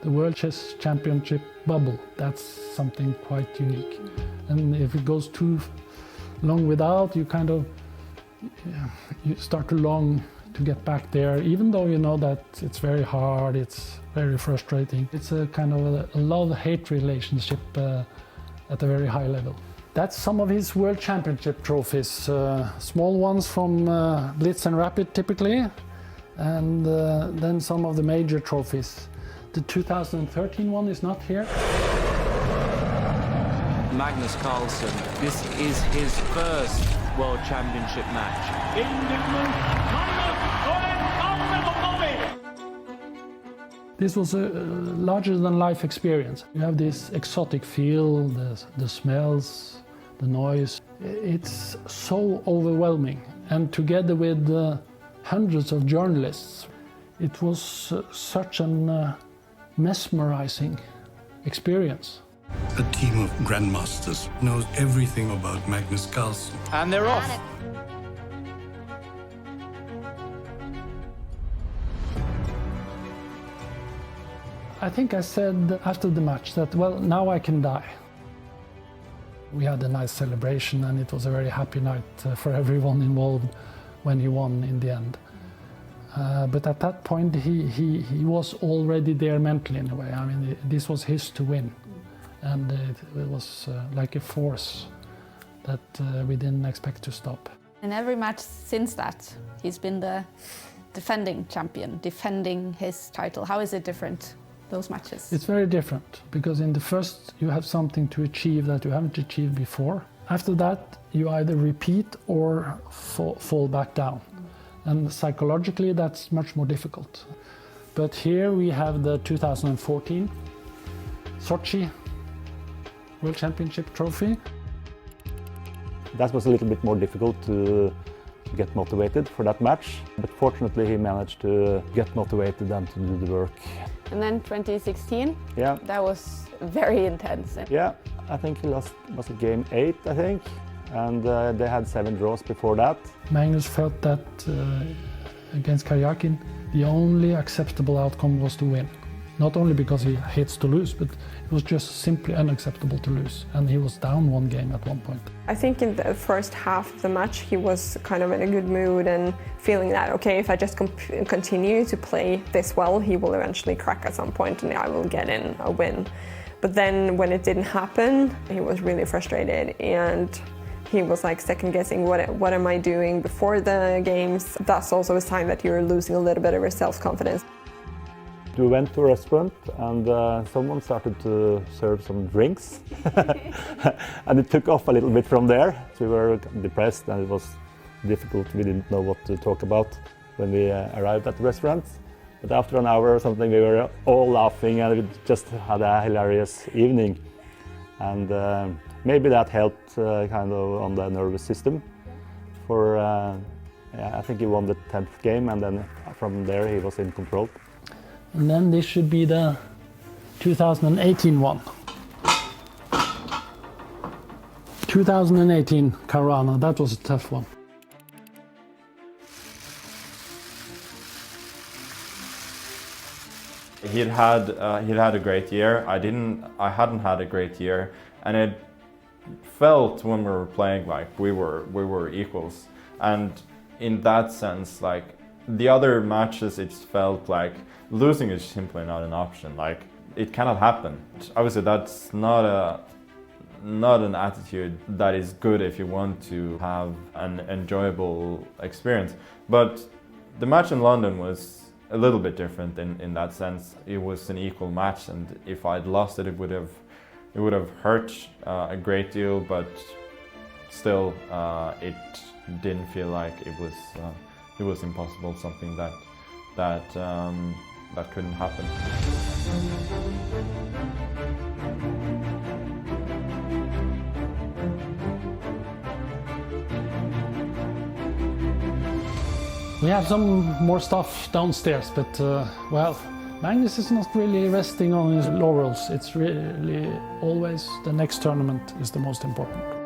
the World Chess Championship bubble. That's something quite unique. And if it goes too long without, you start to long to get back there, even though you know that it's very hard, it's very frustrating. It's a kind of a love-hate relationship at a very high level. That's some of his World Championship trophies. Small ones from Blitz and Rapid typically, and then some of the major trophies. The 2013 one is not here. Magnus Carlsen, this is his first World Championship match. This was a larger-than-life experience. You have this exotic feel, the smells, the noise. It's so overwhelming. And together with hundreds of journalists, it was such an mesmerizing experience. A team of grandmasters knows everything about Magnus Carlsen. And they're off. I think I said after the match that, well, now I can die. We had a nice celebration and it was a very happy night for everyone involved when he won in the end. But at that point he was already there mentally in a way. I mean, this was his to win. And it was like a force that we didn't expect to stop. In every match since that, he's been the defending champion, defending his title. How is it different, those matches? It's very different, because in the first you have something to achieve that you haven't achieved before. After that, you either repeat or fall back down. And psychologically, that's much more difficult. But here we have the 2014 Sochi World Championship trophy. That was a little bit more difficult to get motivated for that match, but fortunately he managed to get motivated and to do the work. And then 2016, yeah, that was very intense. Yeah, I think he lost, was it game 8, I think, and they had 7 draws before that. Magnus felt that against Karjakin, the only acceptable outcome was to win. Not only because he hates to lose, but it was just simply unacceptable to lose. And he was down 1 game at one point. I think in the first half of the match he was kind of in a good mood and feeling that, okay, if I just continue to play this well, he will eventually crack at some point and I will get in a win. But then when it didn't happen, he was really frustrated and he was like second guessing, what am I doing before the games? That's also a sign that you're losing a little bit of your self-confidence. We went to a restaurant and someone started to serve some drinks and it took off a little bit from there. So we were depressed and it was difficult. We didn't know what to talk about when we arrived at the restaurant. But after an hour or something we were all laughing and we just had a hilarious evening. And maybe that helped kind of on the nervous system. For I think he won the 10th game and then from there he was in control. And then this should be the 2018 one. 2018 Carana, that was a tough one. He'd had a great year. I hadn't had a great year, and it felt when we were playing like we were equals. And in that sense, like the other matches, it felt like losing is simply not an option. Like it cannot happen. Obviously, that's not an attitude that is good if you want to have an enjoyable experience. But the match in London was a little bit different in that sense. It was an equal match, and if I'd lost it, it would have hurt a great deal. But still, it didn't feel like it was impossible. Something that couldn't happen. We have some more stuff downstairs, but well, Magnus is not really resting on his laurels. It's really always the next tournament is the most important.